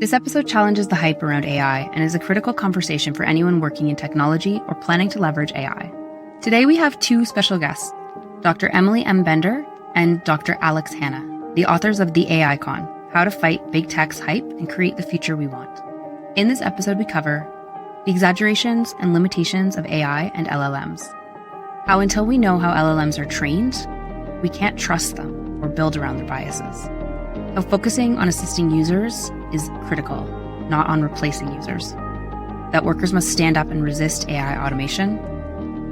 This episode challenges the hype around AI and is a critical conversation for anyone working in technology or planning to leverage AI. Today we have two special guests, Dr. Emily M. Bender and Dr. Alex Hanna, the authors of The AI Con, How to Fight Big Tech's Hype and Create the Future We Want. In this episode we cover the exaggerations and limitations of AI and LLMs, how until we know how LLMs are trained, we can't trust them or build around their biases, how focusing on assisting users is critical, not on replacing users, that workers must stand up and resist AI automation,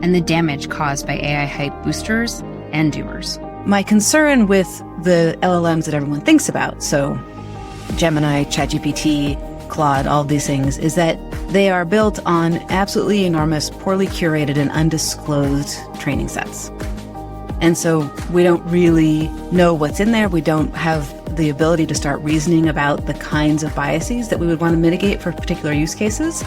and the damage caused by AI hype boosters and doomers. My concern with the LLMs that everyone thinks about, so Gemini, ChatGPT, Claude, all of these things, is that they are built on absolutely enormous, poorly curated and undisclosed training sets. And so we don't really know what's in there. We don't have the ability to start reasoning about the kinds of biases that we would want to mitigate for particular use cases.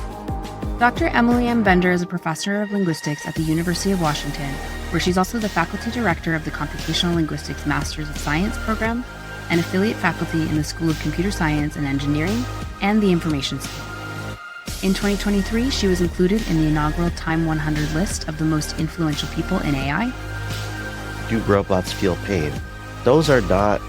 Dr. Emily M. Bender is a professor of linguistics at the University of Washington, where she's also the faculty director of the Computational Linguistics Masters of Science program and affiliate faculty in the School of Computer Science and Engineering and the Information School. In 2023, she was included in the inaugural Time 100 list of the most influential people in AI. Do robots feel pain? Those are not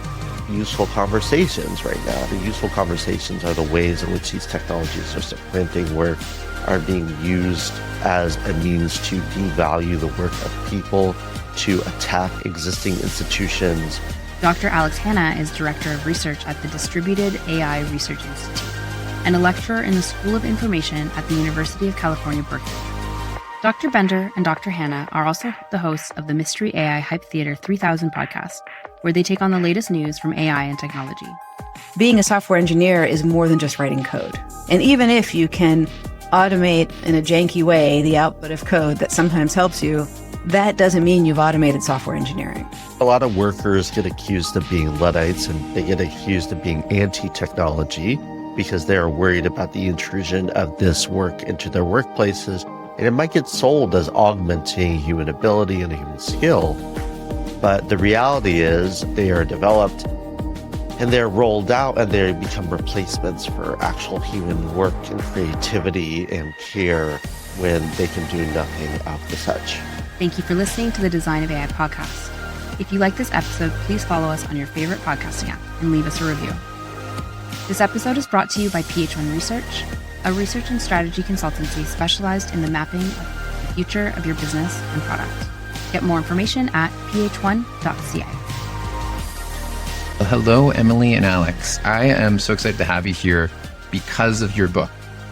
useful conversations right now. The useful conversations are the ways in which these technologies are supplanting work, are being used as a means to devalue the work of people, to attack existing institutions. Dr. Alex Hanna is Director of Research at the Distributed AI Research Institute and a lecturer in the School of Information at the University of California, Berkeley. Dr. Bender and Dr. Hanna are also the hosts of the Mystery AI Hype Theater 3000 podcast, where they take on the latest news from AI and technology. Being a software engineer is more than just writing code. And even if you can automate in a janky way the output of code that sometimes helps you, that doesn't mean you've automated software engineering. A lot of workers get accused of being Luddites, and they get accused of being anti-technology because they're worried about the intrusion of this work into their workplaces. And it might get sold as augmenting human ability and human skill. But the reality is they are developed and they're rolled out and they become replacements for actual human work and creativity and care when they can do nothing of the such. Thank you for listening to the Design of AI podcast. If you like this episode, please follow us on your favorite podcasting app and leave us a review. This episode is brought to you by PH1 Research, a research and strategy consultancy specialized in the mapping of the future of your business and product. Get more information at ph1.ca. Well, hello, Emily and Alex. I am so excited to have you here because of your book,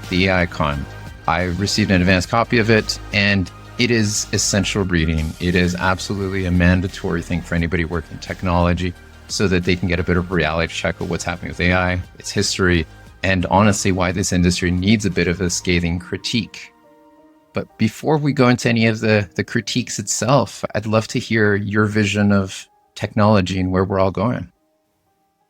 The AI Con. I received an advanced copy of it, and it is essential reading. It is absolutely a mandatory thing for anybody working in technology so that they can get a bit of a reality check of what's happening with AI, its history, and honestly, why this industry needs a bit of a scathing critique. But before we go into any of the critiques itself, I'd love to hear your vision of technology and where we're all going.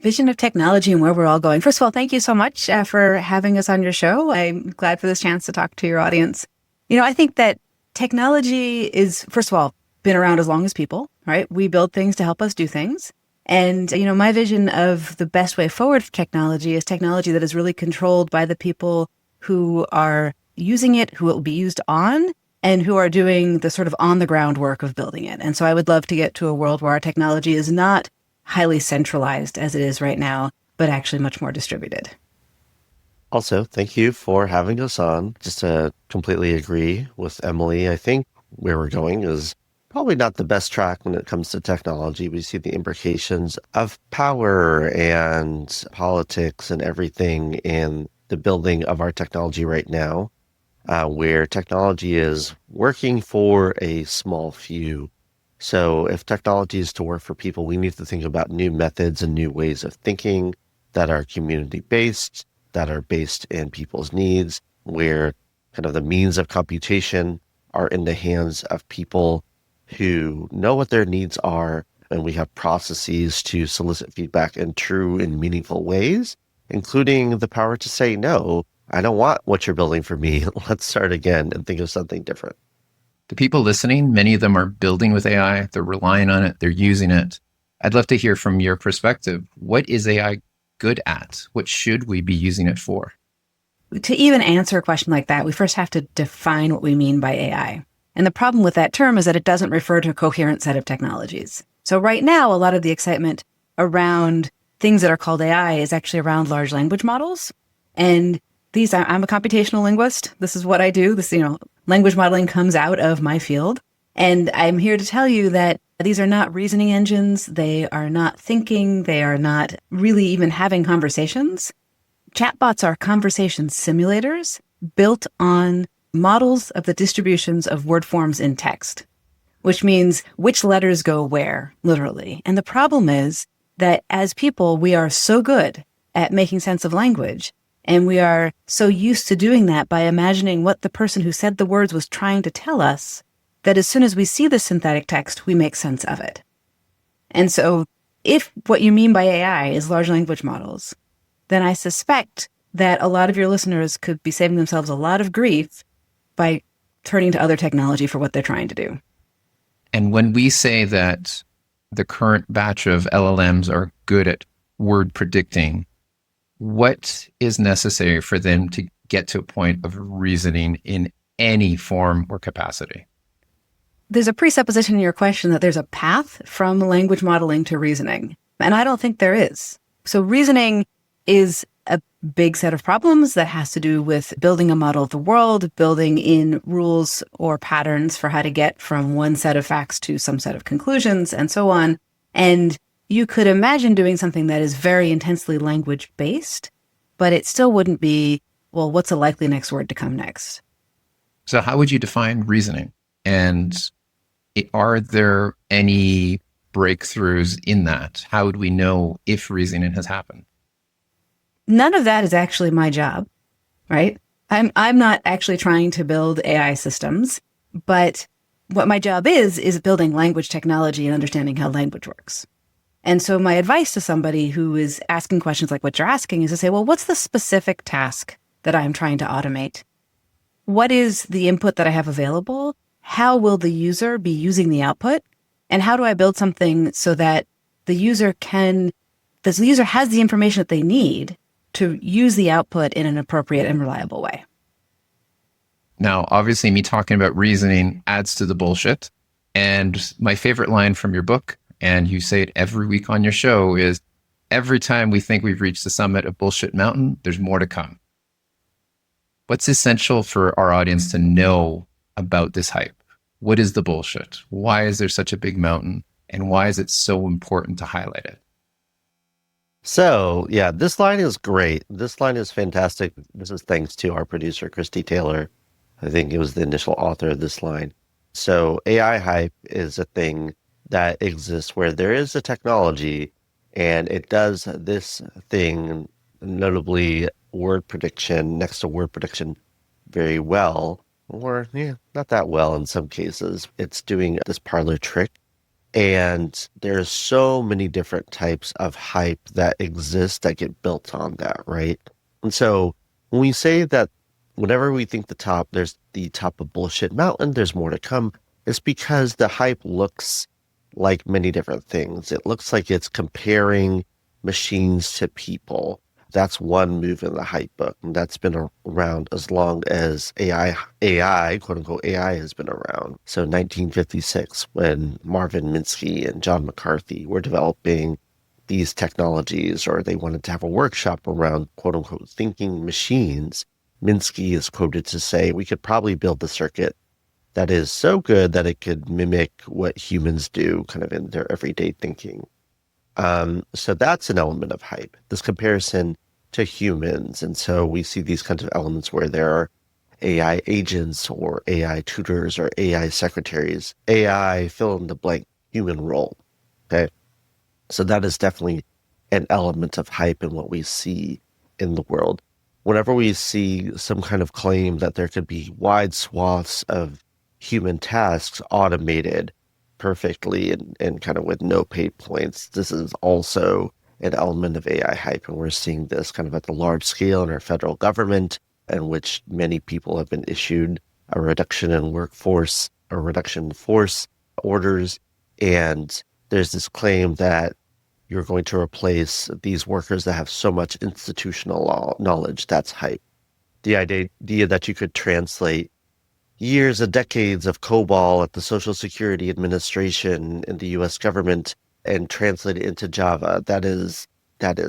Vision of technology and where we're all going. First of all, thank you so much for having us on your show. I'm glad for this chance to talk to your audience. You know, I think that technology is, first of all, been around as long as people, right? We build things to help us do things. And, you know, my vision of the best way forward for technology is technology that is really controlled by the people who are using it, who it will be used on, and who are doing the sort of on-the-ground work of building it. And so I would love to get to a world where our technology is not highly centralized as it is right now, but actually much more distributed. Also, thank you for having us on. Just to completely agree with Emily, I think where we're going is probably not the best track when it comes to technology. We see the implications of power and politics and everything in the building of our technology right now, where technology is working for a small few. So if technology is to work for people, we need to think about new methods and new ways of thinking that are community-based, that are based in people's needs, where kind of the means of computation are in the hands of people who know what their needs are, and we have processes to solicit feedback in true and meaningful ways, including the power to say, no, I don't want what you're building for me. Let's start again and think of something different. The people listening, many of them are building with AI, they're relying on it, they're using it. I'd love to hear from your perspective. What is AI good at? What should we be using it for? To even answer a question like that, we first have to define what we mean by AI. And the problem with that term is that it doesn't refer to a coherent set of technologies. So right now, a lot of the excitement around things that are called AI is actually around large language models. And I'm a computational linguist. This is what I do. Language modeling comes out of my field. And I'm here to tell you that these are not reasoning engines. They are not thinking. They are not really even having conversations. Chatbots are conversation simulators built on models of the distributions of word forms in text, which means which letters go where, literally. And the problem is that as people, we are so good at making sense of language, and we are so used to doing that by imagining what the person who said the words was trying to tell us, that as soon as we see the synthetic text, we make sense of it. And so if what you mean by AI is large language models, then I suspect that a lot of your listeners could be saving themselves a lot of grief by turning to other technology for what they're trying to do. And when we say that the current batch of LLMs are good at word predicting, what is necessary for them to get to a point of reasoning in any form or capacity? There's a presupposition in your question that there's a path from language modeling to reasoning, and I don't think there is. So reasoning is a big set of problems that has to do with building a model of the world, building in rules or patterns for how to get from one set of facts to some set of conclusions, and so on. And you could imagine doing something that is very intensely language-based, but it still wouldn't be, well, what's a likely next word to come next? So how would you define reasoning? And are there any breakthroughs in that? How would we know if reasoning has happened? None of that is actually my job, right? I'm not actually trying to build AI systems, but what my job is building language technology and understanding how language works. And so my advice to somebody who is asking questions like what you're asking is to say, well, what's the specific task that I'm trying to automate? What is the input that I have available? How will the user be using the output? And how do I build something so that the user has the information that they need to use the output in an appropriate and reliable way? Now, obviously, me talking about reasoning adds to the bullshit. And my favorite line from your book, and you say it every week on your show, is every time we think we've reached the summit of Bullshit Mountain, there's more to come. What's essential for our audience to know about this hype? What is the bullshit? Why is there such a big mountain? And why is it so important to highlight it? So, yeah, this line is great. This line is fantastic. This is thanks to our producer, Christy Taylor. I think it was the initial author of this line. So AI hype is a thing that exists where there is a technology and it does this thing, notably word prediction, next to word prediction, very well, or not that well in some cases. It's doing this parlor trick. And there's so many different types of hype that exist that get built on that, right? And so when we say that whenever we think there's the top of bullshit mountain, there's more to come, it's because the hype looks like many different things. It looks like it's comparing machines to people. That's one move in the hype book, and that's been around as long as AI, quote unquote, AI has been around. So 1956, when Marvin Minsky and John McCarthy were developing these technologies, or they wanted to have a workshop around, quote unquote, thinking machines, Minsky is quoted to say, we could probably build a circuit that is so good that it could mimic what humans do kind of in their everyday thinking. So that's an element of hype, this comparison to humans. And so we see these kinds of elements where there are AI agents or AI tutors or AI secretaries, AI fill in the blank human role. Okay. So that is definitely an element of hype in what we see in the world. Whenever we see some kind of claim that there could be wide swaths of human tasks automated perfectly and kind of with no paid points, this is also an element of AI hype. And we're seeing this kind of at the large scale in our federal government, in which many people have been issued a reduction in workforce, a reduction in force orders. And there's this claim that you're going to replace these workers that have so much institutional knowledge. That's hype. The idea that you could translate years and decades of COBOL at the Social Security Administration in the US government and translate it into Java, that is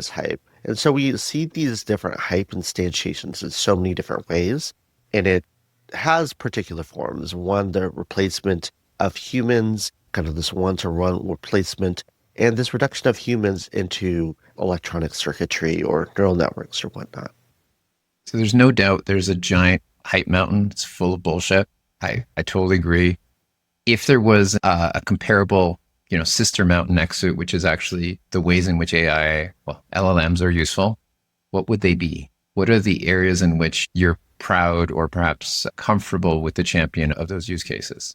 hype. And so we see these different hype instantiations in so many different ways, and it has particular forms. One, the replacement of humans, kind of this one-to-one replacement, and this reduction of humans into electronic circuitry or neural networks or whatnot. So there's no doubt there's a giant hype mountain. It's full of bullshit. I totally agree. If there was a comparable, sister mountain next to it, which is actually the ways in which LLMs are useful, what would they be? What are the areas in which you're proud or perhaps comfortable with the champion of those use cases?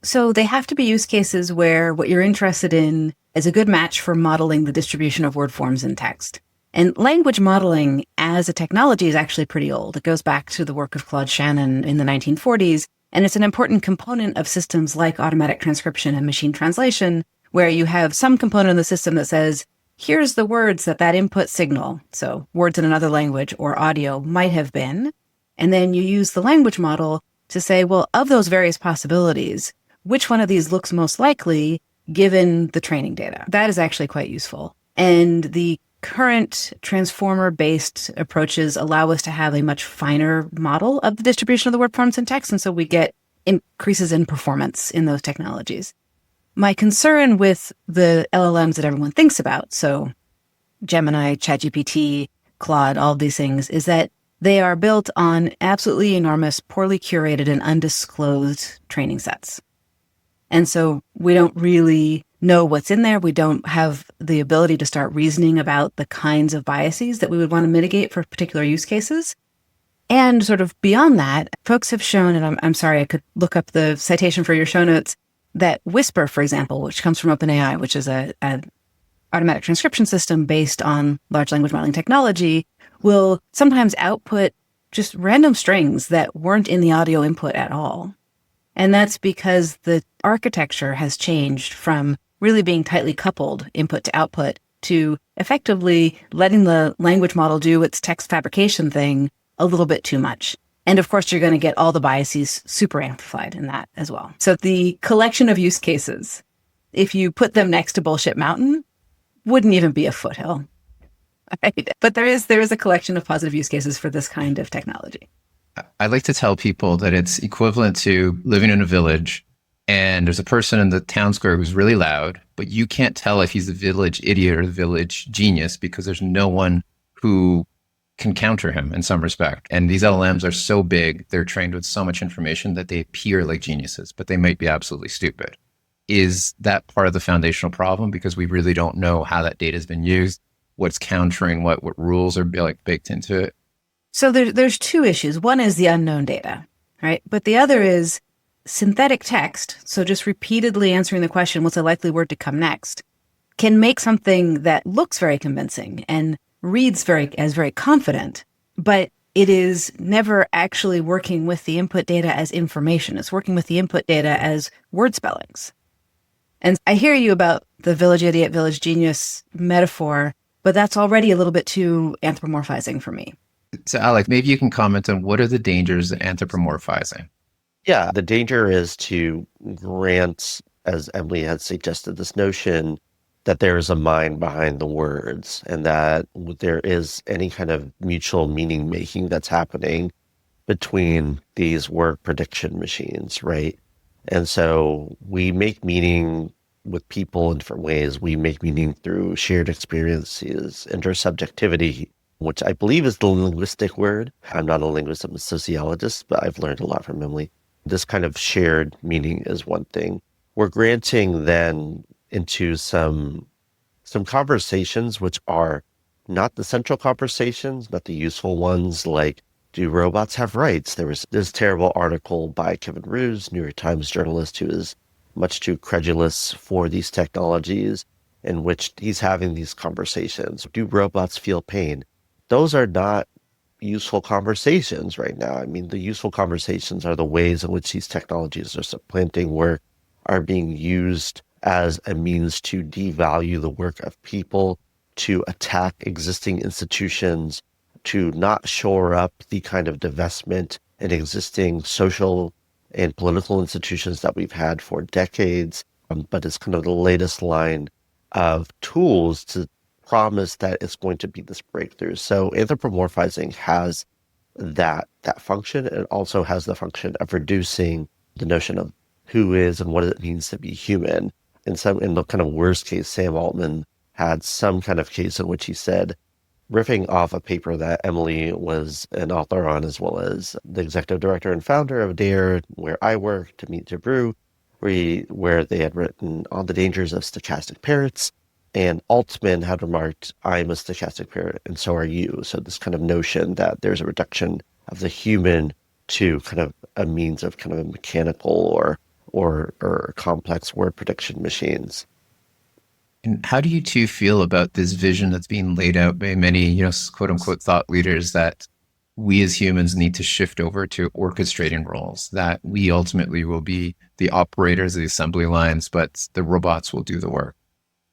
So they have to be use cases where what you're interested in is a good match for modeling the distribution of word forms in text. And language modeling as a technology is actually pretty old. It goes back to the work of Claude Shannon in the 1940s, and it's an important component of systems like automatic transcription and machine translation, where you have some component of the system that says, here's the words that input signal, so words in another language or audio, might have been. And then you use the language model to say, well, of those various possibilities, which one of these looks most likely given the training data? That is actually quite useful. And the current transformer-based approaches allow us to have a much finer model of the distribution of the word forms in text, and so we get increases in performance in those technologies. My concern with the LLMs that everyone thinks about, so Gemini, ChatGPT, Claude, all of these things, is that they are built on absolutely enormous, poorly curated and undisclosed training sets. And so we don't really know what's in there. We don't have the ability to start reasoning about the kinds of biases that we would want to mitigate for particular use cases. And sort of beyond that, folks have shown, and I'm sorry, I could look up the citation for your show notes, that Whisper, for example, which comes from OpenAI, which is an automatic transcription system based on large language modeling technology, will sometimes output just random strings that weren't in the audio input at all. And that's because the architecture has changed from really being tightly coupled input to output to effectively letting the language model do its text fabrication thing a little bit too much. And of course, you're going to get all the biases super amplified in that as well. So the collection of use cases, if you put them next to Bullshit Mountain, wouldn't even be a foothill. Right? But there is a collection of positive use cases for this kind of technology. I like to tell people that it's equivalent to living in a village and there's a person in the town square who's really loud, but you can't tell if he's the village idiot or the village genius because there's no one who can counter him in some respect. And these LLMs are so big, they're trained with so much information that they appear like geniuses, but they might be absolutely stupid. Is that part of the foundational problem? Because we really don't know how that data has been used, what's countering what rules are baked into it. So there's two issues. One is the unknown data, right? But the other is synthetic text. So just repeatedly answering the question, what's a likely word to come next, can make something that looks very convincing and reads as very confident, but it is never actually working with the input data as information. It's working with the input data as word spellings. And I hear you about the village idiot, village genius metaphor, but that's already a little bit too anthropomorphizing for me. So Alec, maybe you can comment on what are the dangers of anthropomorphizing? Yeah, the danger is to grant, as Emily had suggested, this notion that there is a mind behind the words and that there is any kind of mutual meaning making that's happening between these word prediction machines, right? And so we make meaning with people in different ways. We make meaning through shared experiences, intersubjectivity, which I believe is the linguistic word. I'm not a linguist, I'm a sociologist, but I've learned a lot from Emily. This kind of shared meaning is one thing. We're granting then into some conversations which are not the central conversations, not the useful ones, like, do robots have rights? There was this terrible article by Kevin Roos, New York Times journalist, who is much too credulous for these technologies, in which he's having these conversations. Do robots feel pain? Those are not useful conversations right now. I mean, the useful conversations are the ways in which these technologies are supplanting work, are being used as a means to devalue the work of people, to attack existing institutions, to not shore up the kind of divestment in existing social and political institutions that we've had for decades. But it's kind of the latest line of tools to promise that it's going to be this breakthrough. So anthropomorphizing has that function. It also has the function of reducing the notion of who is and what it means to be human. In the kind of worst case, Sam Altman had some kind of case in which he said, riffing off a paper that Emily was an author on, as well as the executive director and founder of DARE, where I work, to meet to brew, where they had written on the dangers of stochastic parrots. And Altman had remarked, I'm a stochastic parrot, and so are you. So this kind of notion that there's a reduction of the human to kind of a means of kind of a mechanical or complex word prediction machines. And how do you two feel about this vision that's being laid out by many, quote unquote, thought leaders that we as humans need to shift over to orchestrating roles, that we ultimately will be the operators of the assembly lines, but the robots will do the work?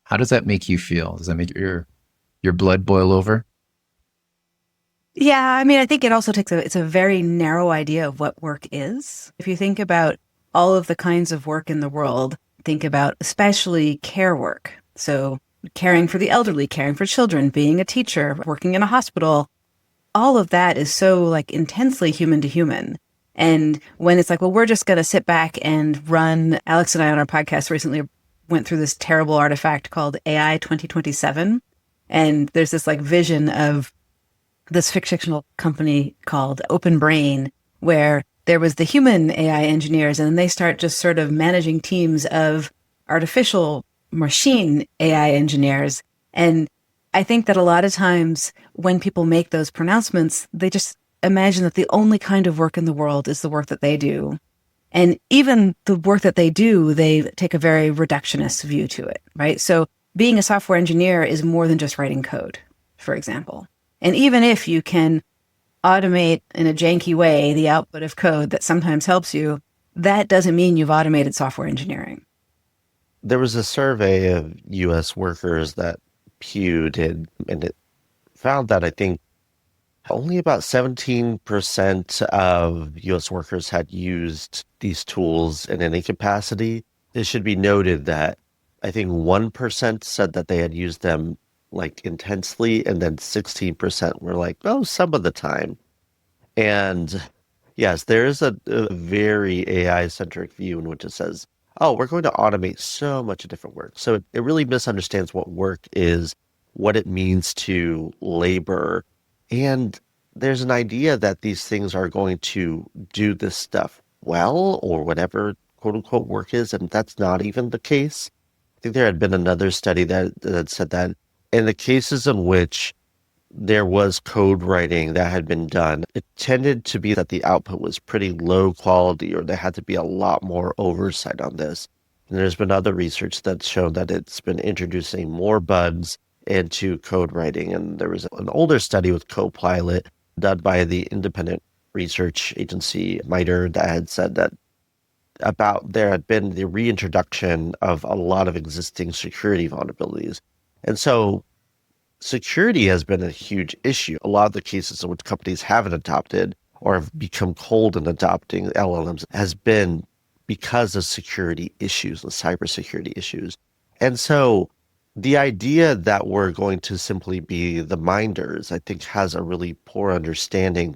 How does that make you feel? Does that make your blood boil over? Yeah, I mean, I think it also it's a very narrow idea of what work is. If you think about all of the kinds of work in the world, think about especially care work. So caring for the elderly, caring for children, being a teacher, working in a hospital, all of that is so like intensely human to human. And when it's like, well, we're just going to sit back and run, Alex and I on our podcast recently went through this terrible artifact called AI 2027. And there's this like vision of this fictional company called Open Brain, where there was the human AI engineers, and then they start just sort of managing teams of artificial machine AI engineers. And I think that a lot of times when people make those pronouncements, they just imagine that the only kind of work in the world is the work that they do. And even the work that they do, they take a very reductionist view to it, right? So being a software engineer is more than just writing code, for example. And even if you can automate in a janky way the output of code that sometimes helps you, that doesn't mean you've automated software engineering. There was a survey of U.S. workers that Pew did, and it found that I think only about 17% of U.S. workers had used these tools in any capacity. It should be noted that I think 1% said that they had used them like intensely, and then 16% were like, oh, some of the time. And yes, there is a very AI-centric view in which it says, oh, we're going to automate so much different work. So it really misunderstands what work is, what it means to labor. And there's an idea that these things are going to do this stuff well, or whatever quote unquote work is. And that's not even the case. I think there had been another study that said that in the cases in which there was code writing that had been done, it tended to be that the output was pretty low quality, or there had to be a lot more oversight on this. And there's been other research that's shown that it's been introducing more bugs into code writing. And there was an older study with Copilot done by the independent research agency MITRE that had said that there had been the reintroduction of a lot of existing security vulnerabilities. And so security has been a huge issue. A lot of the cases in which companies haven't adopted or have become cold in adopting LLMs has been because of security issues and cybersecurity issues. And so the idea that we're going to simply be the minders, I think, has a really poor understanding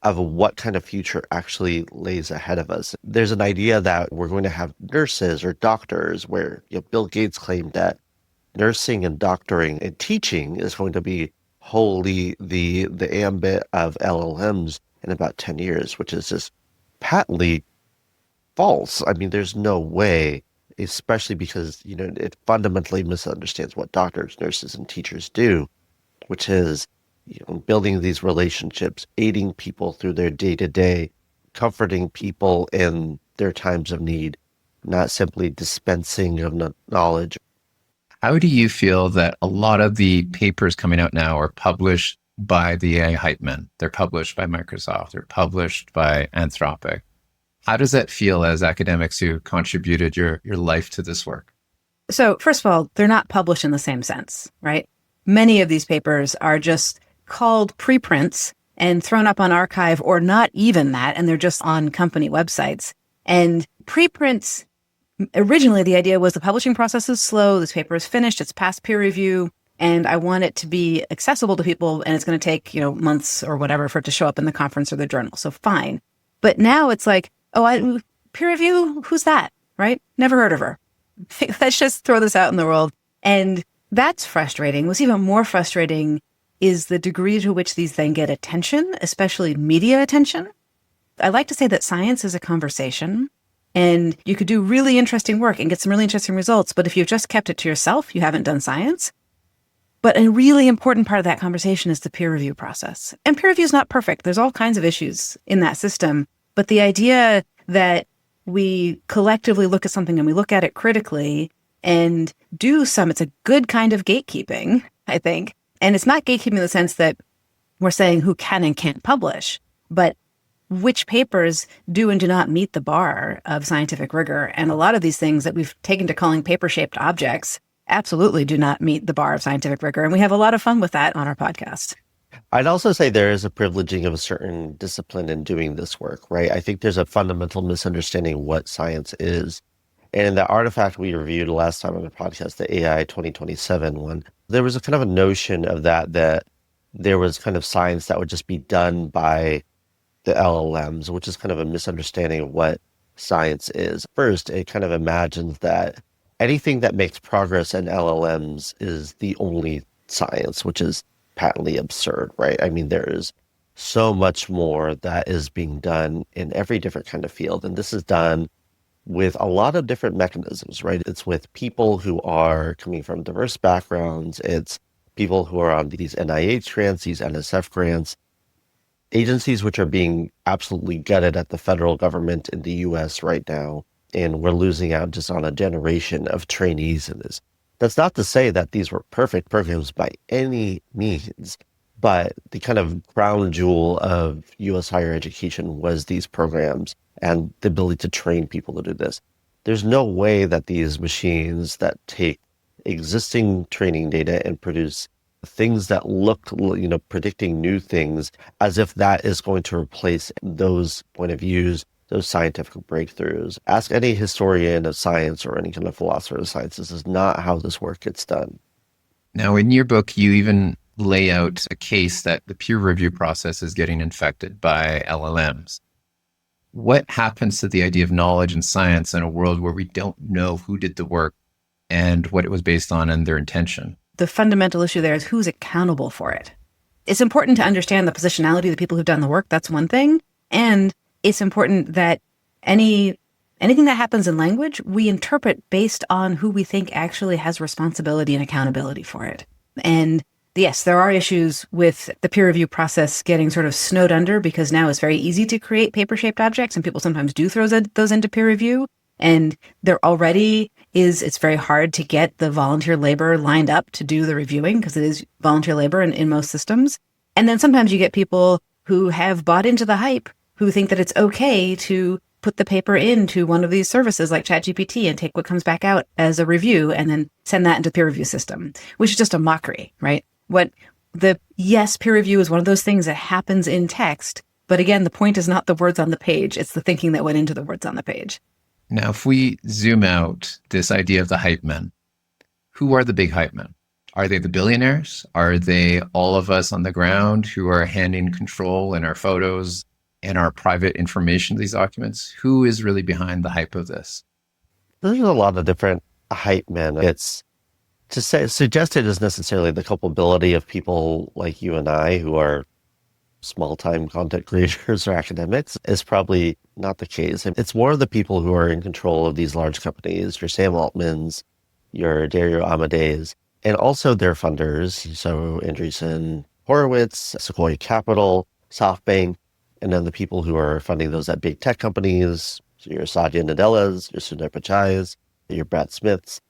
of what kind of future actually lays ahead of us. There's an idea that we're going to have nurses or doctors, where Bill Gates claimed that nursing and doctoring and teaching is going to be wholly the ambit of LLMs in about 10 years, which is just patently false. I mean, there's no way, especially because, it fundamentally misunderstands what doctors, nurses, and teachers do, which is, building these relationships, aiding people through their day-to-day, comforting people in their times of need, not simply dispensing of knowledge. How do you feel that a lot of the papers coming out now are published by the AI hype men? They're published by Microsoft. They're published by Anthropic. How does that feel as academics who contributed your life to this work? So first of all, they're not published in the same sense, right? Many of these papers are just called preprints and thrown up on archive, or not even that, and they're just on company websites. And preprints, originally the idea was the publishing process is slow, this paper is finished, it's past peer review, and I want it to be accessible to people, and it's going to take, months or whatever for it to show up in the conference or the journal. So fine. But now it's like, peer review? Who's that? Right? Never heard of her. Let's just throw this out in the world. And that's frustrating. What's even more frustrating is the degree to which these then get attention, especially media attention. I like to say that science is a conversation, and you could do really interesting work and get some really interesting results. But if you've just kept it to yourself, you haven't done science. But a really important part of that conversation is the peer review process. And peer review is not perfect. There's all kinds of issues in that system. But the idea that we collectively look at something and we look at it critically and it's a good kind of gatekeeping, I think. And it's not gatekeeping in the sense that we're saying who can and can't publish, but which papers do and do not meet the bar of scientific rigor. And a lot of these things that we've taken to calling paper-shaped objects absolutely do not meet the bar of scientific rigor. And we have a lot of fun with that on our podcast. I'd also say there is a privileging of a certain discipline in doing this work, right? I think there's a fundamental misunderstanding of what science is. And in the artifact we reviewed last time on the podcast, the AI 2027 one, there was a kind of a notion of that there was kind of science that would just be done by the LLMs, which is kind of a misunderstanding of what science is. First, it kind of imagines that anything that makes progress in LLMs is the only science, which is patently absurd, right? I mean, there is so much more that is being done in every different kind of field. And this is done with a lot of different mechanisms, right? It's with people who are coming from diverse backgrounds. It's people who are on these NIH grants, these NSF grants, agencies which are being absolutely gutted at the federal government in the US right now. And we're losing out just on a generation of trainees in this. That's not to say that these were perfect programs by any means, but the kind of crown jewel of US higher education was these programs and the ability to train people to do this. There's no way that these machines that take existing training data and produce things that look, predicting new things, as if that is going to replace those point of views, those scientific breakthroughs. Ask any historian of science or any kind of philosopher of science. This is not how this work gets done. Now, in your book, you even lay out a case that the peer review process is getting infected by LLMs. What happens to the idea of knowledge and science in a world where we don't know who did the work and what it was based on and their intention? The fundamental issue there is who's accountable for it. It's important to understand the positionality of the people who've done the work. That's one thing. And it's important that anything that happens in language, we interpret based on who we think actually has responsibility and accountability for it. And yes, there are issues with the peer review process getting sort of snowed under because now it's very easy to create paper-shaped objects, and people sometimes do throw those into peer review. And it's very hard to get the volunteer labor lined up to do the reviewing because it is volunteer labor in most systems. And then sometimes you get people who have bought into the hype who think that it's okay to put the paper into one of these services like ChatGPT and take what comes back out as a review and then send that into the peer review system, which is just a mockery, right? Yes, peer review is one of those things that happens in text. But again, the point is not the words on the page. It's the thinking that went into the words on the page. Now, if we zoom out this idea of the hype men, who are the big hype men? Are they the billionaires? Are they all of us on the ground who are handing control in our photos and our private information to these documents? Who is really behind the hype of this? There's a lot of different hype men. It's to say suggested is necessarily the culpability of people like you and I who are small-time content creators or academics is probably not the case. It's more of the people who are in control of these large companies, your Sam Altmans, your Dario Amadeus, and also their funders. So Andreessen Horowitz, Sequoia Capital, SoftBank, and then the people who are funding those at big tech companies, so your Satya Nadellas, your Sundar Pichais, your Brad Smiths.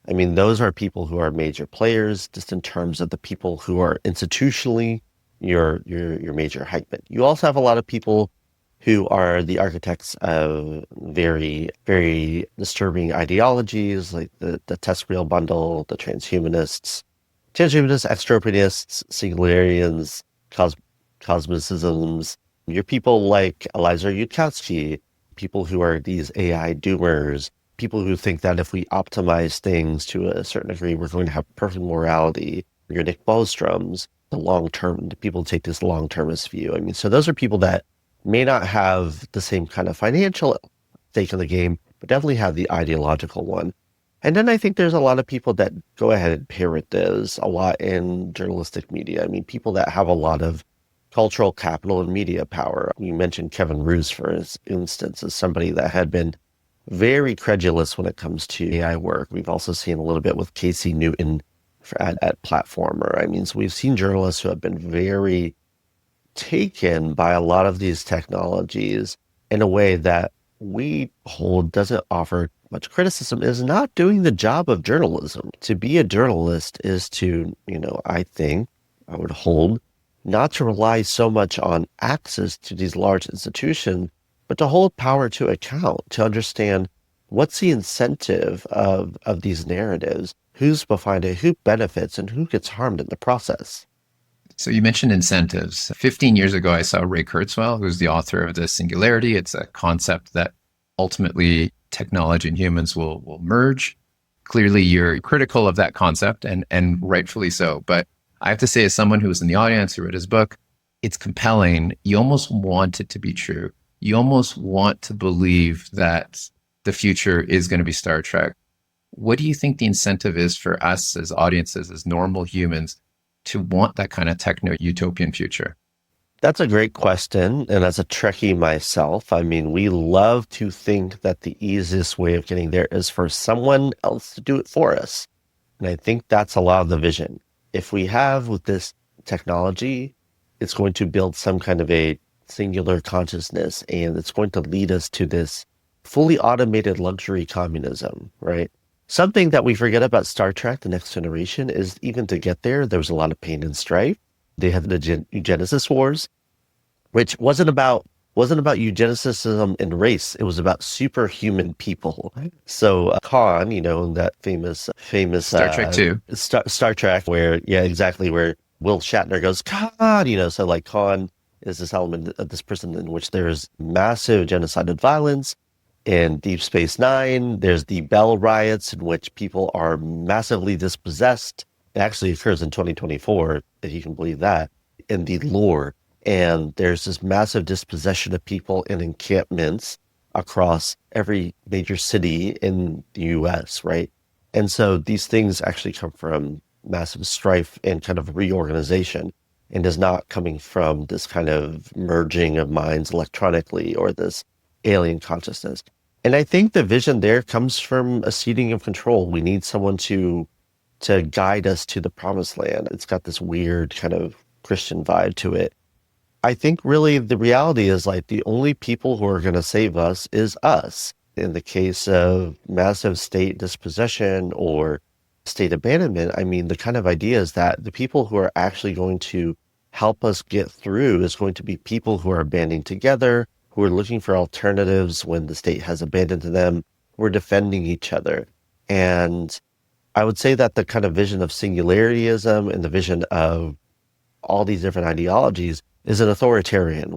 I mean, those are people who are major players just in terms of the people who are institutionally your major hype men. You also have a lot of people who are the architects of very, very disturbing ideologies like the test wheel bundle, the transhumanists, extropianists, singularians, cosmicisms. You're people like Eliza Yudkowsky, people who are these AI doomers, people who think that if we optimize things to a certain degree, we're going to have perfect morality. Your Nick Bostroms, the people take this long-termist view. I mean, so those are people that may not have the same kind of financial stake in the game, but definitely have the ideological one. And then I think there's a lot of people that go ahead and parrot those a lot in journalistic media. I mean, people that have a lot of cultural capital and media power. You mentioned Kevin Roose, for instance, as somebody that had been very credulous when it comes to AI work. We've also seen a little bit with Casey Newton at Platformer. I mean, so we've seen journalists who have been very taken by a lot of these technologies in a way that we hold doesn't offer much criticism, is not doing the job of journalism. To be a journalist is to, I would hold, not to rely so much on access to these large institutions, but to hold power to account, to understand what's the incentive of these narratives, who's behind it, who benefits, and who gets harmed in the process. So you mentioned incentives. 15 years ago, I saw Ray Kurzweil, who's the author of The Singularity. It's a concept that ultimately technology and humans will merge. Clearly, you're critical of that concept, and rightfully so. But I have to say, as someone who was in the audience, who read his book, it's compelling. You almost want it to be true. You almost want to believe that the future is going to be Star Trek. What do you think the incentive is for us as audiences, as normal humans, to want that kind of techno-utopian future? That's a great question. And as a Trekkie myself, I mean, we love to think that the easiest way of getting there is for someone else to do it for us. And I think that's a lot of the vision. If we have with this technology, it's going to build some kind of a singular consciousness, and it's going to lead us to this fully automated luxury communism, right? Something that we forget about Star Trek, The Next Generation, is even to get there was a lot of pain and strife. They had the eugenesis wars, which wasn't about eugenicism and race. It was about superhuman people. So Khan, that famous Star Trek 2. Star Trek, where Will Shatner goes, Khan, so like Khan is this element of this person in which there's massive genocidal violence. In Deep Space Nine, there's the Bell riots in which people are massively dispossessed. It actually occurs in 2024, if you can believe that, in the lore. And there's this massive dispossession of people in encampments across every major city in the US, right? And so these things actually come from massive strife and kind of reorganization, and is not coming from this kind of merging of minds electronically or this alien consciousness. And I think the vision there comes from a ceding of control. We need someone to guide us to the promised land. It's got this weird kind of Christian vibe to it. I think really the reality is like the only people who are going to save us is us. In the case of massive state dispossession or state abandonment, I mean, the kind of idea is that the people who are actually going to help us get through is going to be people who are banding together, who are looking for alternatives when the state has abandoned them, who are defending each other. And I would say that the kind of vision of singularityism and the vision of all these different ideologies is an authoritarian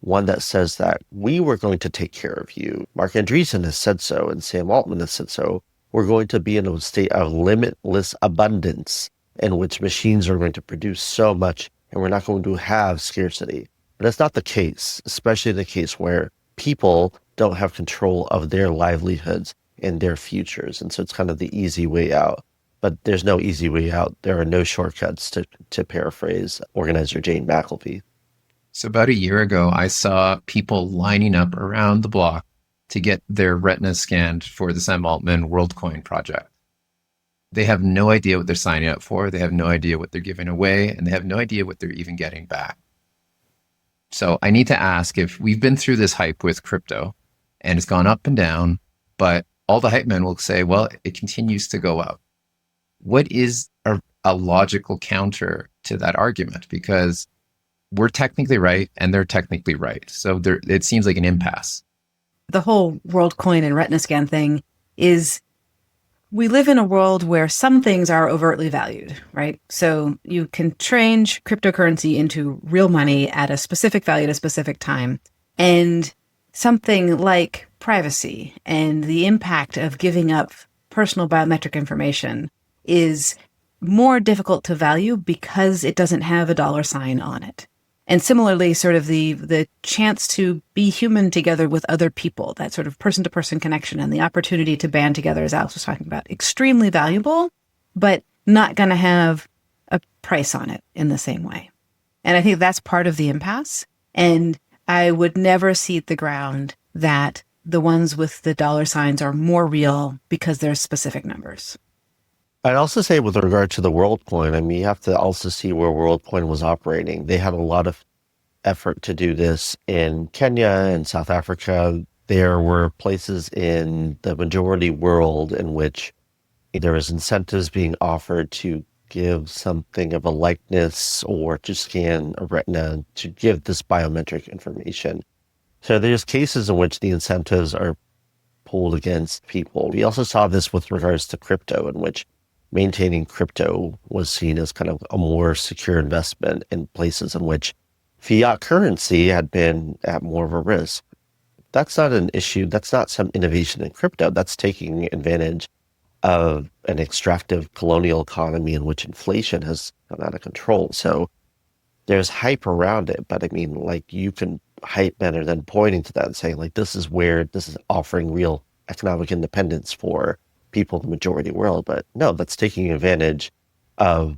one that says that we were going to take care of you. Mark Andreessen has said so, and Sam Altman has said so. We're going to be in a state of limitless abundance in which machines are going to produce so much, and we're not going to have scarcity. But that's not the case, especially in the case where people don't have control of their livelihoods and their futures. And so it's kind of the easy way out. But there's no easy way out. There are no shortcuts, to paraphrase organizer Jane McElvey. So about a year ago, I saw people lining up around the block to get their retinas scanned for the Sam Altman WorldCoin project. They have no idea what they're signing up for. They have no idea what they're giving away, and they have no idea what they're even getting back. So I need to ask, if we've been through this hype with crypto and it's gone up and down, but all the hype men will say, well, it continues to go up. What is a logical counter to that argument? Because we're technically right and they're technically right. So it seems like an impasse. The whole WorldCoin and retina scan thing is, we live in a world where some things are overtly valued, right? So you can change cryptocurrency into real money at a specific value at a specific time. And something like privacy and the impact of giving up personal biometric information is more difficult to value because it doesn't have a dollar sign on it. And similarly, sort of the chance to be human together with other people, that sort of person-to-person connection and the opportunity to band together, as Alex was talking about, extremely valuable, but not going to have a price on it in the same way. And I think that's part of the impasse. And I would never cede the ground that the ones with the dollar signs are more real because there's specific numbers. I'd also say with regard to the WorldCoin, I mean, you have to also see where WorldCoin was operating. They had a lot of effort to do this in Kenya and South Africa. There were places in the majority world in which there was incentives being offered to give something of a likeness or to scan a retina to give this biometric information. So there's cases in which the incentives are pulled against people. We also saw this with regards to crypto, in which maintaining crypto was seen as kind of a more secure investment in places in which fiat currency had been at more of a risk. That's not an issue. That's not some innovation in crypto. That's taking advantage of an extractive colonial economy in which inflation has gone out of control. So there's hype around it, but I mean, like, you can hype better than pointing to that and saying, like, this is offering real economic independence for people in the majority world. But no, that's taking advantage of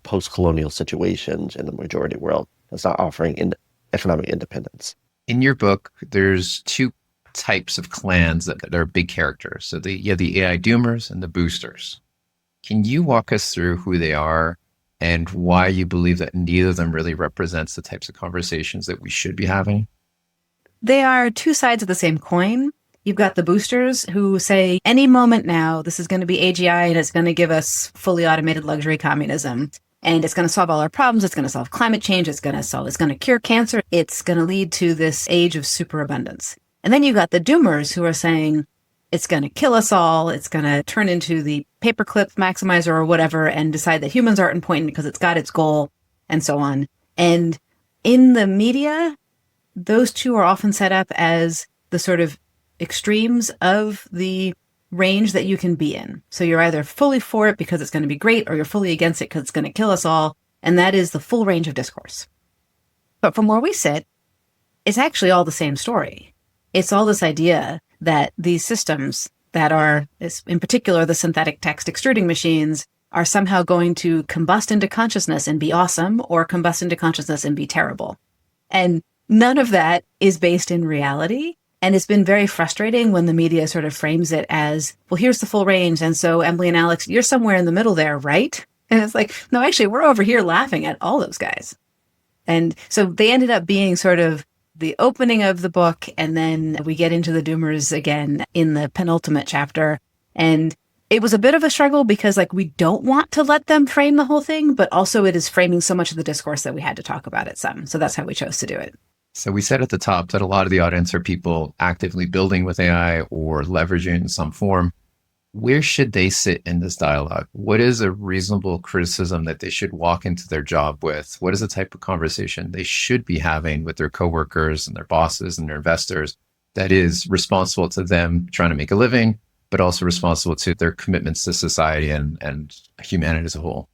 post-colonial situations in the majority world. That's not offering economic independence. In your book, there's two types of clans that are big characters. So you have the AI doomers and the boosters. Can you walk us through who they are and why you believe that neither of them really represents the types of conversations that we should be having? They are two sides of the same coin. You've got the boosters who say, any moment now, this is going to be AGI and it's going to give us fully automated luxury communism. And it's going to solve all our problems. It's going to solve climate change. It's going to cure cancer. It's going to lead to this age of superabundance. And then you've got the doomers who are saying, it's going to kill us all. It's going to turn into the paperclip maximizer or whatever and decide that humans aren't important because it's got its goal and so on. And in the media, those two are often set up as the sort of extremes of the range that you can be in. So you're either fully for it because it's going to be great, or you're fully against it because it's going to kill us all. And that is the full range of discourse. But from where we sit, it's actually all the same story. It's all this idea that these systems that are, in particular, the synthetic text extruding machines, are somehow going to combust into consciousness and be awesome, or combust into consciousness and be terrible. And none of that is based in reality. And it's been very frustrating when the media sort of frames it as, well, here's the full range. And so Emily and Alex, you're somewhere in the middle there, right? And it's like, no, actually, we're over here laughing at all those guys. And so they ended up being sort of the opening of the book. And then we get into the doomers again in the penultimate chapter. And it was a bit of a struggle because, like, we don't want to let them frame the whole thing, but also it is framing so much of the discourse that we had to talk about it some. So that's how we chose to do it. So we said at the top that a lot of the audience are people actively building with AI or leveraging in some form. Where should they sit in this dialogue? What is a reasonable criticism that they should walk into their job with? What is the type of conversation they should be having with their coworkers and their bosses and their investors that is responsible to them trying to make a living, but also responsible to their commitments to society and humanity as a whole?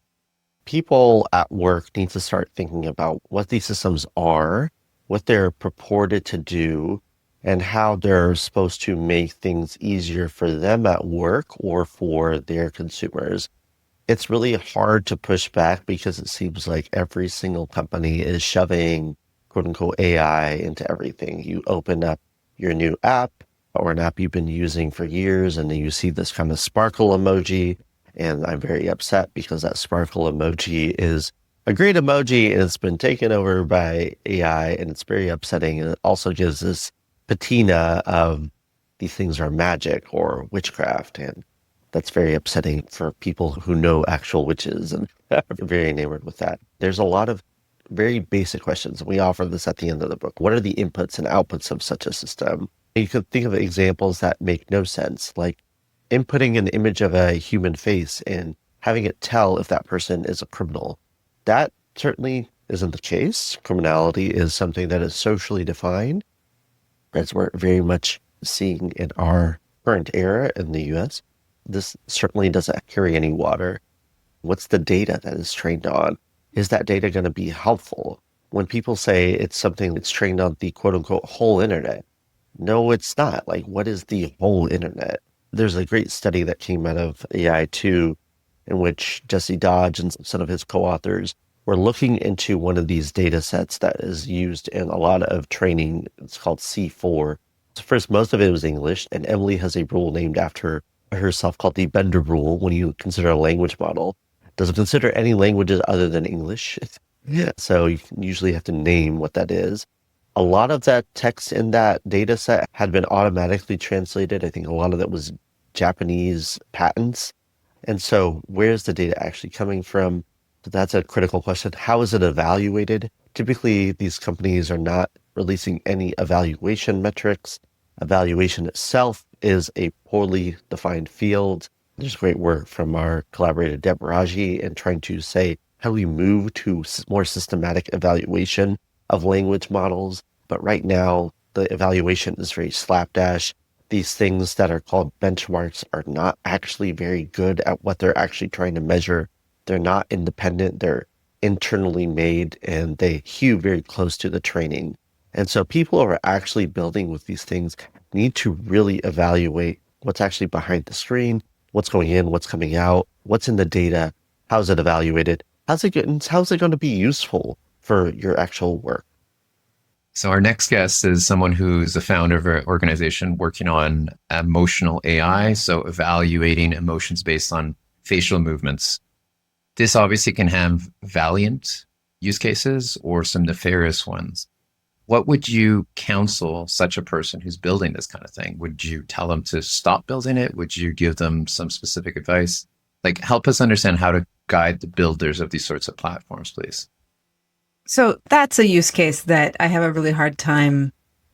People at work need to start thinking about what these systems are, what they're purported to do, and how they're supposed to make things easier for them at work or for their consumers. It's really hard to push back because it seems like every single company is shoving quote unquote AI into everything. You open up your new app or an app you've been using for years, and then you see this kind of sparkle emoji. And I'm very upset because that sparkle emoji is a great emoji and it's been taken over by AI, and it's very upsetting. And it also gives this patina of these things are magic or witchcraft. And that's very upsetting for people who know actual witches and are very enamored with that. There's a lot of very basic questions. We offer this at the end of the book. What are the inputs and outputs of such a system? You could think of examples that make no sense, like inputting an image of a human face and having it tell if that person is a criminal. That certainly isn't the case. Criminality is something that is socially defined, as we're very much seeing in our current era in the US. This certainly doesn't carry any water. What's the data that is trained on? Is that data going to be helpful? When people say it's something that's trained on the quote unquote whole internet, no, it's not. Like, what is the whole internet? There's a great study that came out of AI 2 in which Jesse Dodge and some of his co-authors were looking into one of these data sets that is used in a lot of training. It's called C4. So first, most of it was English, and Emily has a rule named after herself called the Bender rule when you consider a language model. Doesn't consider any languages other than English. Yeah. So you usually have to name what that is. A lot of that text in that data set had been automatically translated. I think a lot of that was Japanese patents. And so where's the data actually coming from? So that's a critical question. How is it evaluated? Typically, these companies are not releasing any evaluation metrics. Evaluation itself is a poorly defined field. There's great work from our collaborator, Deb Raji, in trying to say, how do we move to more systematic evaluation of language models? But right now, the evaluation is very slapdash. These things that are called benchmarks are not actually very good at what they're actually trying to measure. They're not independent. They're internally made, and they hew very close to the training. And so people who are actually building with these things need to really evaluate what's actually behind the screen, what's going in, what's coming out, what's in the data, how's it evaluated, how's it going to be useful for your actual work. So our next guest is someone who's a founder of an organization working on emotional AI, so evaluating emotions based on facial movements. This obviously can have valiant use cases or some nefarious ones. What would you counsel such a person who's building this kind of thing? Would you tell them to stop building it? Would you give them some specific advice? Like, help us understand how to guide the builders of these sorts of platforms, please. So that's a use case that I have a really hard time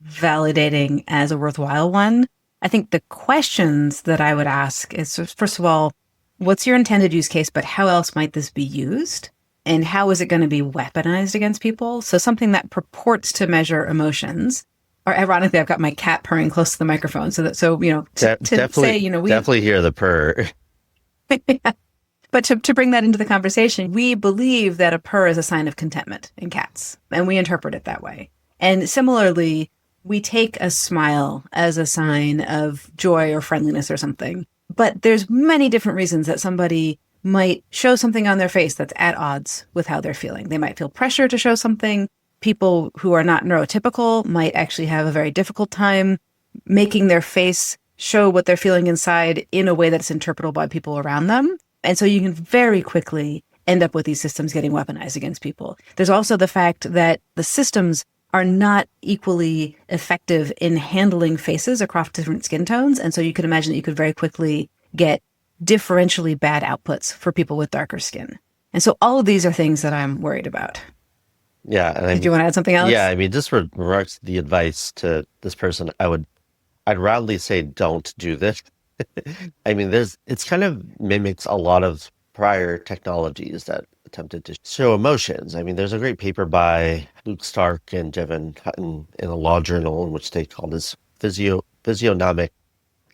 validating as a worthwhile one. I think the questions that I would ask is, first of all, what's your intended use case, but how else might this be used? And how is it going to be weaponized against people? So something that purports to measure emotions, or ironically, I've got my cat purring close to the microphone. So definitely hear the purr. But to bring that into the conversation, we believe that a purr is a sign of contentment in cats, and we interpret it that way. And similarly, we take a smile as a sign of joy or friendliness or something. But there's many different reasons that somebody might show something on their face that's at odds with how they're feeling. They might feel pressure to show something. People who are not neurotypical might actually have a very difficult time making their face show what they're feeling inside in a way that's interpretable by people around them. And so you can very quickly end up with these systems getting weaponized against people. There's also the fact that the systems are not equally effective in handling faces across different skin tones. And so you could imagine that you could very quickly get differentially bad outputs for people with darker skin. And so all of these are things that I'm worried about. Yeah. And Did you want to add something else? Yeah. I mean, just for remarks, the advice to this person, I'd roundly say, don't do this. I mean, it's kind of mimics a lot of prior technologies that attempted to show emotions. I mean, there's a great paper by Luke Stark and Jevon Hutton in a law journal in which they call this physiognomic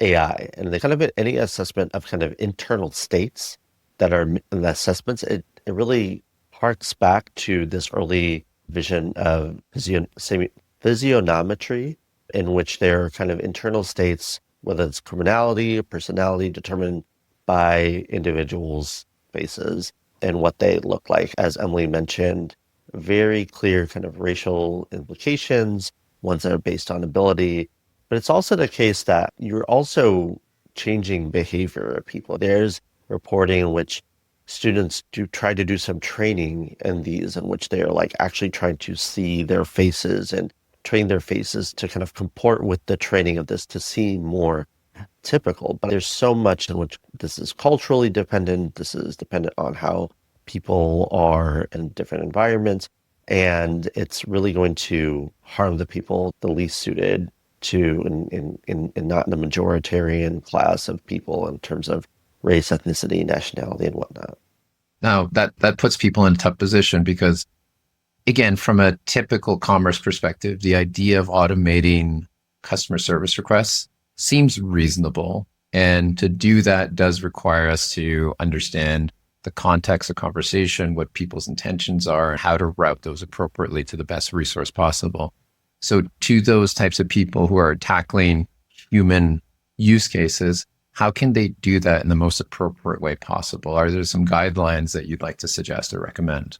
AI. And they kind of any assessment of kind of internal states that are in the assessments, it really harks back to this early vision of physiognometry, in which there are kind of internal states, whether it's criminality or personality, determined by individuals' faces and what they look like. As Emily mentioned, very clear kind of racial implications, ones that are based on ability. But it's also the case that you're also changing behavior of people. There's reporting in which students do try to do some training in these, in which they're like actually trying to see their faces and train their faces to kind of comport with the training of this to seem more typical. But there's so much in which this is culturally dependent. This is dependent on how people are in different environments. And it's really going to harm the people the least suited to, in not in a majoritarian class of people in terms of race, ethnicity, nationality, and whatnot. Now, that puts people in a tough position because, again, from a typical commerce perspective, the idea of automating customer service requests seems reasonable. And to do that does require us to understand the context of conversation, what people's intentions are, and how to route those appropriately to the best resource possible. So to those types of people who are tackling human use cases, how can they do that in the most appropriate way possible? Are there some guidelines that you'd like to suggest or recommend?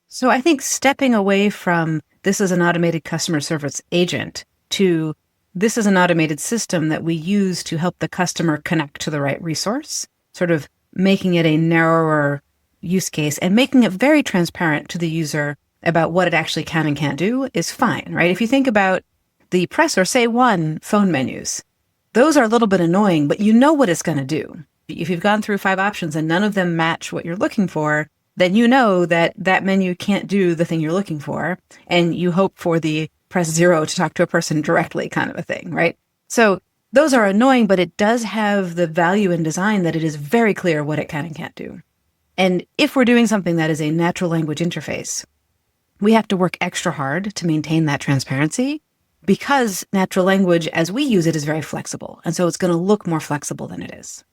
So I think stepping away from this is an automated customer service agent to this is an automated system that we use to help the customer connect to the right resource, sort of making it a narrower use case and making it very transparent to the user about what it actually can and can't do is fine, right? If you think about the press or say one phone menus, those are a little bit annoying, but you know what it's going to do. If you've gone through 5 options and none of them match what you're looking for, then you know that that menu can't do the thing you're looking for. And you hope for the press 0 to talk to a person directly kind of a thing, right? So those are annoying, but it does have the value in design that it is very clear what it can and can't do. And if we're doing something that is a natural language interface, we have to work extra hard to maintain that transparency because natural language, as we use it, is very flexible. And so it's going to look more flexible than it is.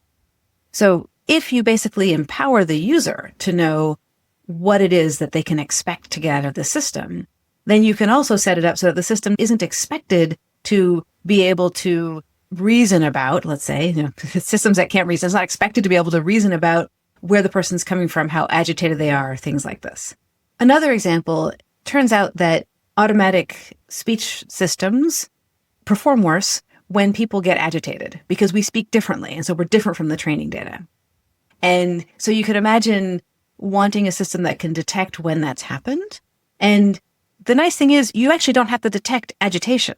So if you basically empower the user to know what it is that they can expect to get out of the system, then you can also set it up so that the system isn't expected to be able to reason about, let's say, systems that can't reason, it's not expected to be able to reason about where the person's coming from, how agitated they are, things like this. Another example, turns out that automatic speech systems perform worse when people get agitated because we speak differently. And so we're different from the training data. And so you could imagine wanting a system that can detect when that's happened. And the nice thing is you actually don't have to detect agitation.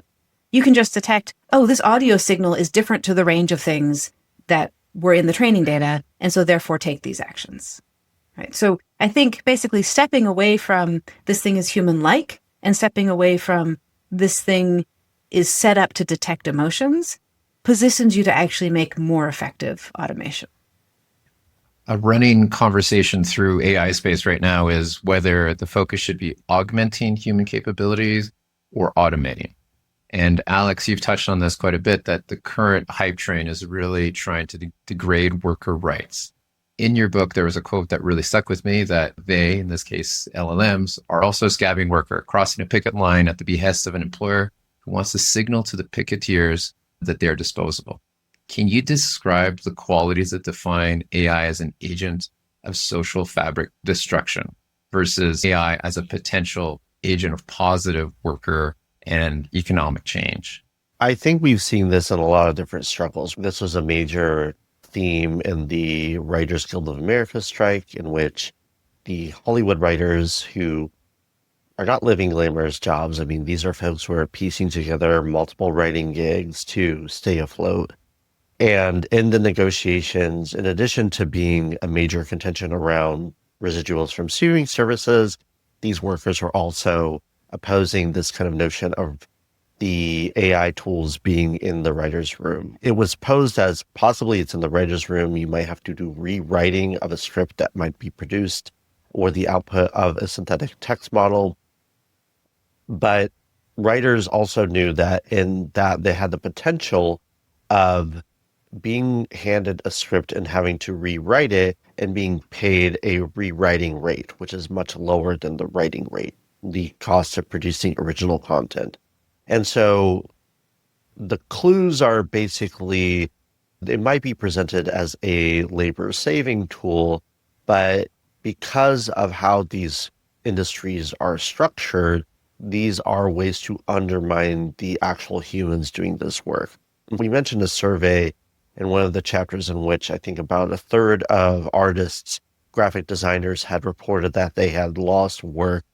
You can just detect, oh, this audio signal is different to the range of things that were in the training data. And so therefore take these actions. Right. So I think basically stepping away from this thing is human-like and stepping away from this thing is set up to detect emotions positions you to actually make more effective automation. A running conversation through AI space right now is whether the focus should be augmenting human capabilities or automating. And Alex, you've touched on this quite a bit, that the current hype train is really trying to degrade worker rights. In your book, there was a quote that really stuck with me that they, in this case, LLMs, are also a scabbing worker, crossing a picket line at the behest of an employer who wants to signal to the picketeers that they're disposable. Can you describe the qualities that define AI as an agent of social fabric destruction versus AI as a potential agent of positive worker and economic change? I think we've seen this in a lot of different struggles. This was a major theme in the Writers Guild of America strike, in which the Hollywood writers who are not living glamorous jobs, I mean, these are folks who are piecing together multiple writing gigs to stay afloat. And in the negotiations, in addition to being a major contention around residuals from suing services, these workers were also opposing this kind of notion of the AI tools being in the writer's room. It was posed as possibly it's in the writer's room. You might have to do rewriting of a script that might be produced or the output of a synthetic text model. But writers also knew that in that they had the potential of being handed a script and having to rewrite it and being paid a rewriting rate, which is much lower than the writing rate, the cost of producing original content. And so the clues are basically, it might be presented as a labor saving tool, but because of how these industries are structured, these are ways to undermine the actual humans doing this work. We mentioned a survey in one of the chapters in which I think about a third of artists, graphic designers had reported that they had lost work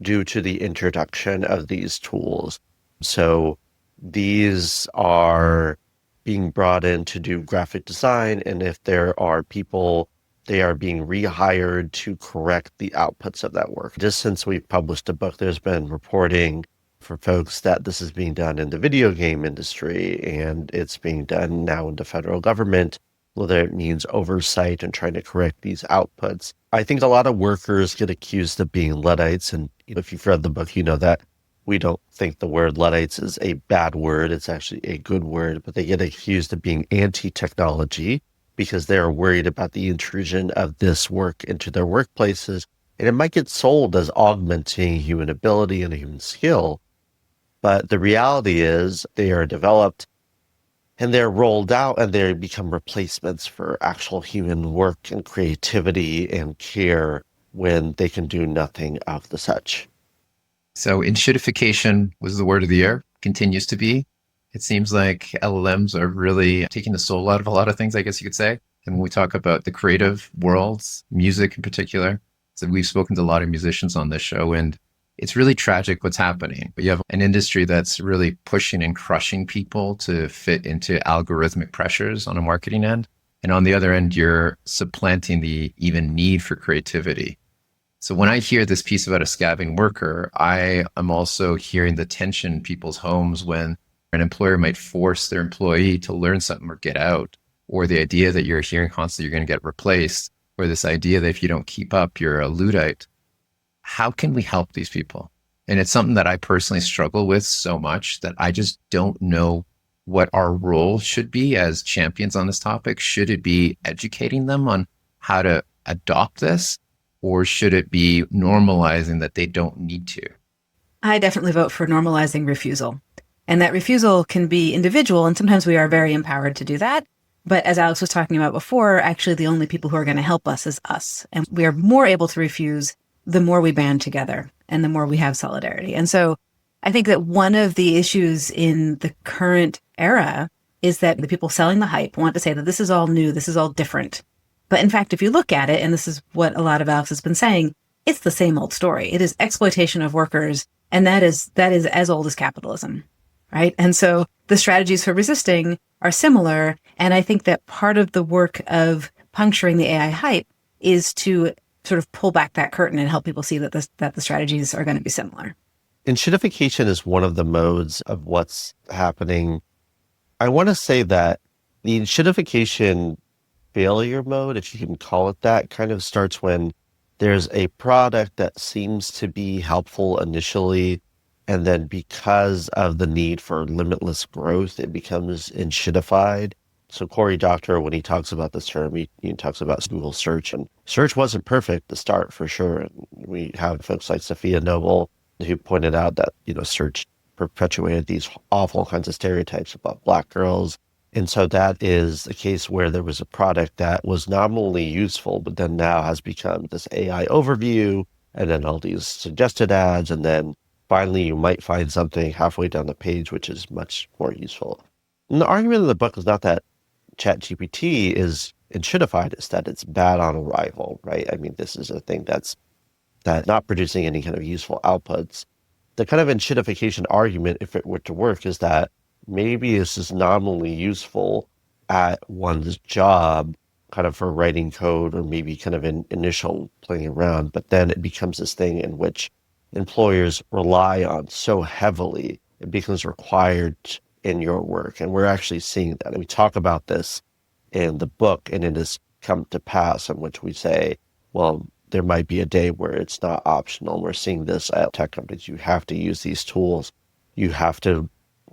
due to the introduction of these tools. So these are being brought in to do graphic design. And if there are people they are being rehired to correct the outputs of that work. Just since we published a book, there's been reporting for folks that this is being done in the video game industry, and it's being done now in the federal government, whether it means oversight and trying to correct these outputs. I think a lot of workers get accused of being Luddites, and if you've read the book, you know that we don't think the word Luddites is a bad word. It's actually a good word, but they get accused of being anti-technology because they are worried about the intrusion of this work into their workplaces. And it might get sold as augmenting human ability and human skill. But the reality is they are developed and they're rolled out and they become replacements for actual human work and creativity and care when they can do nothing of the such. So inshitification was the word of the year, continues to be. It seems like LLMs are really taking the soul out of a lot of things, I guess you could say. And when we talk about the creative worlds, music in particular, so we've spoken to a lot of musicians on this show, and it's really tragic what's happening. But you have an industry that's really pushing and crushing people to fit into algorithmic pressures on a marketing end. And on the other end, you're supplanting the even need for creativity. So when I hear this piece about a scavenging worker, I am also hearing the tension in people's homes when an employer might force their employee to learn something or get out, or the idea that you're hearing constantly you're going to get replaced, or this idea that if you don't keep up, you're a Luddite. How can we help these people? And it's something that I personally struggle with so much that I just don't know what our role should be as champions on this topic. Should it be educating them on how to adopt this, or should it be normalizing that they don't need to? I definitely vote for normalizing refusal. And that refusal can be individual, and sometimes we are very empowered to do that. But as Alex was talking about before, actually the only people who are going to help us is us. And we are more able to refuse the more we band together and the more we have solidarity. And so I think that one of the issues in the current era is that the people selling the hype want to say that this is all new, this is all different. But in fact, if you look at it, and this is what a lot of Alex has been saying, it's the same old story. It is exploitation of workers, and that is as old as capitalism, right? And so the strategies for resisting are similar. And I think that part of the work of puncturing the AI hype is to sort of pull back that curtain and help people see that the strategies are going to be similar. Inshitification is one of the modes of what's happening. I want to say that the inshitification failure mode, if you can call it that, kind of starts when there's a product that seems to be helpful initially, and then because of the need for limitless growth, it becomes inshitified. So Cory Doctorow, when he talks about this term, he talks about Google search, and search wasn't perfect to start for sure. And we have folks like Sophia Noble who pointed out that, search perpetuated these awful kinds of stereotypes about Black girls. And so that is a case where there was a product that was nominally useful, but then now has become this AI overview, and then all these suggested ads, and then finally you might find something halfway down the page which is much more useful. And the argument in the book is not that ChatGPT is inshitified, it's that it's bad on arrival, right? I mean, this is a thing that's not producing any kind of useful outputs. The kind of inshitification argument, if it were to work, is that maybe this is nominally useful at one's job, kind of for writing code or maybe kind of an initial playing around, but then it becomes this thing in which employers rely on so heavily, it becomes required in your work. And we're actually seeing that. And we talk about this in the book, and it has come to pass in which we say, well, there might be a day where it's not optional. We're seeing this at tech companies. You have to use these tools. You have to,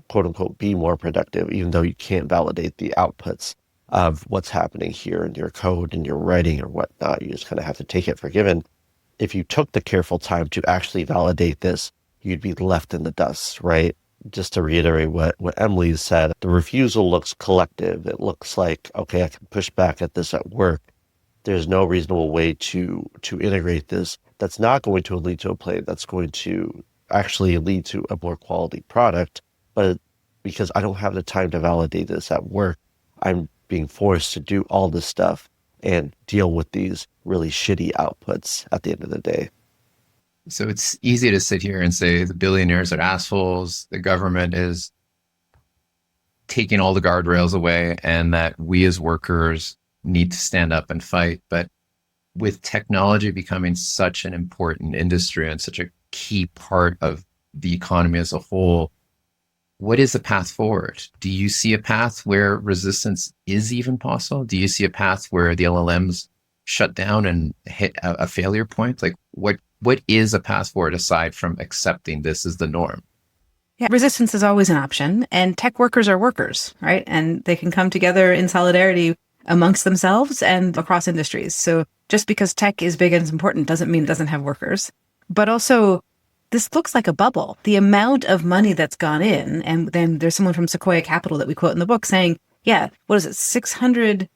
quote unquote, be more productive, even though you can't validate the outputs of what's happening here in your code and your writing or whatnot. You just kind of have to take it for given. If you took the careful time to actually validate this, you'd be left in the dust, right? Just to reiterate what Emily said, the refusal looks collective. It looks like, okay, I can push back at this at work. There's no reasonable way to integrate this that's not going to lead to a play that's going to actually lead to a more quality product. But because I don't have the time to validate this at work, I'm being forced to do all this stuff and deal with these really shitty outputs at the end of the day. So it's easy to sit here and say the billionaires are assholes, the government is taking all the guardrails away, and that we as workers need to stand up and fight. But with technology becoming such an important industry and such a key part of the economy as a whole, what is the path forward? Do you see a path where resistance is even possible? Do you see a path where the LLMs shut down and hit a failure point? Like what is a path forward aside from accepting this as the norm? Yeah, resistance is always an option, and tech workers are workers, right? And they can come together in solidarity amongst themselves and across industries. So just because tech is big and is important doesn't mean it doesn't have workers. But also, this looks like a bubble. The amount of money that's gone in, and then there's someone from Sequoia Capital that we quote in the book saying, yeah, what is it, 600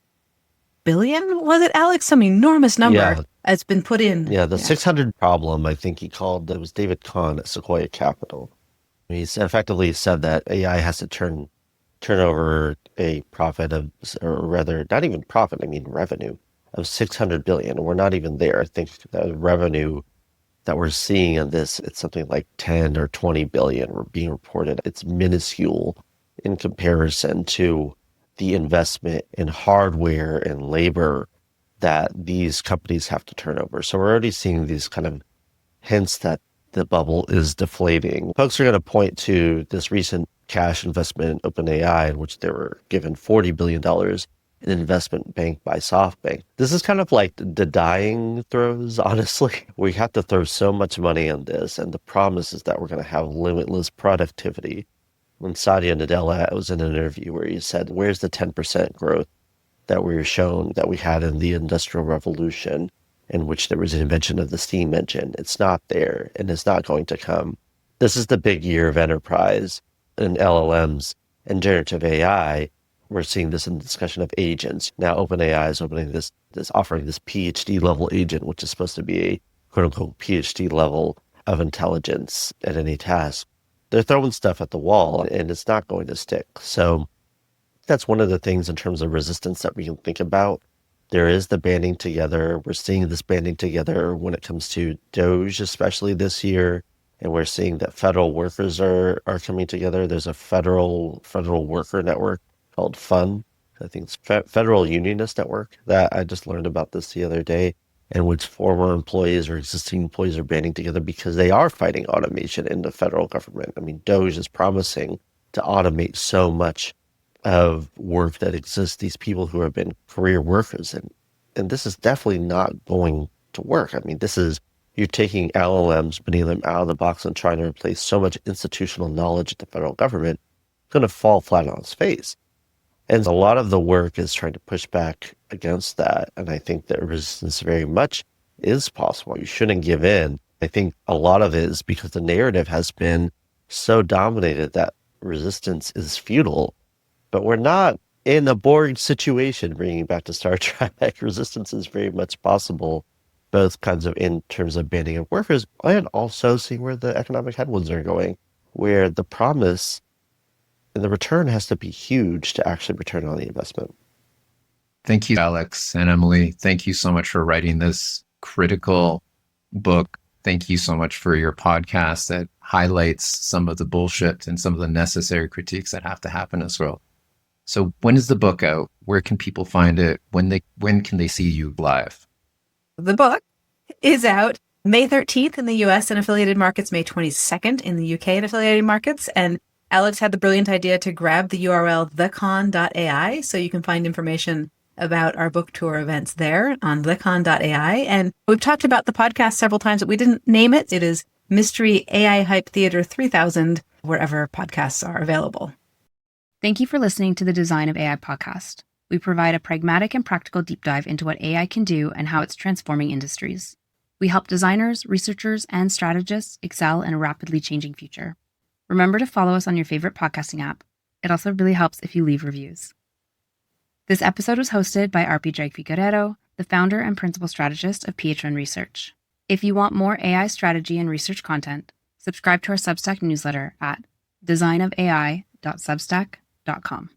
billion? Was it, Alex? Some enormous number has been put in. Yeah, the 600 problem, I think he called, it was David Kahn at Sequoia Capital. He's effectively said that AI has to turn over a profit of, or rather, not even profit, I mean revenue of 600 billion. We're not even there. I think the revenue that we're seeing in this, it's something like 10 or 20 billion being reported. It's minuscule in comparison to the investment in hardware and labor that these companies have to turn over. So we're already seeing these kind of hints that the bubble is deflating. Folks are going to point to this recent cash investment in OpenAI, in which they were given $40 billion in investment bank by SoftBank. This is kind of like the dying throes, honestly. We have to throw so much money on this, and the promise is that we're going to have limitless productivity. When Satya Nadella was in an interview where he said, where's the 10% growth that we were shown that we had in the Industrial Revolution, in which there was an invention of the steam engine? It's not there, and it's not going to come. This is the big year of enterprise and LLMs and generative AI. We're seeing this in the discussion of agents. Now OpenAI is offering this PhD level agent, which is supposed to be a quote unquote PhD level of intelligence at any task. They're throwing stuff at the wall, and it's not going to stick. So that's one of the things in terms of resistance that we can think about. There is the banding together. We're seeing this banding together when it comes to Doge, especially this year. And we're seeing that federal workers are coming together. There's a federal worker network called FUN. I think it's Federal Unionist Network that I just learned about this the other day, in which former employees or existing employees are banding together because they are fighting automation in the federal government. I mean, Doge is promising to automate so much of work that exists, these people who have been career workers. And this is definitely not going to work. I mean, you're taking LLMs, putting them out of the box and trying to replace so much institutional knowledge at the federal government. It's going to fall flat on its face. And a lot of the work is trying to push back against that. And I think that resistance very much is possible. You shouldn't give in. I think a lot of it is because the narrative has been so dominated that resistance is futile. But we're not in a boring situation, bringing back to Star Trek. Resistance is very much possible, both kinds of in terms of banding of workers and also seeing where the economic headwinds are going, where the promise and the return has to be huge to actually return on the investment. Thank you, Alex and Emily. Thank you so much for writing this critical book. Thank you so much for your podcast that highlights some of the bullshit and some of the necessary critiques that have to happen as well. So when is the book out? Where can people find it? When can they see you live? The book is out May 13th in the US and affiliated markets, May 22nd in the UK and affiliated markets. And Alex had the brilliant idea to grab the URL thecon.ai, so you can find information about our book tour events there on thecon.ai. And we've talked about the podcast several times, but we didn't name it. It is Mystery AI Hype Theater 3000, wherever podcasts are available. Thank you for listening to the Design of AI podcast. We provide a pragmatic and practical deep dive into what AI can do and how it's transforming industries. We help designers, researchers, and strategists excel in a rapidly changing future. Remember to follow us on your favorite podcasting app. It also really helps if you leave reviews. This episode was hosted by RP Jagfiguerero, the founder and principal strategist of PH1 Research. If you want more AI strategy and research content, subscribe to our Substack newsletter at designofai.substack.com.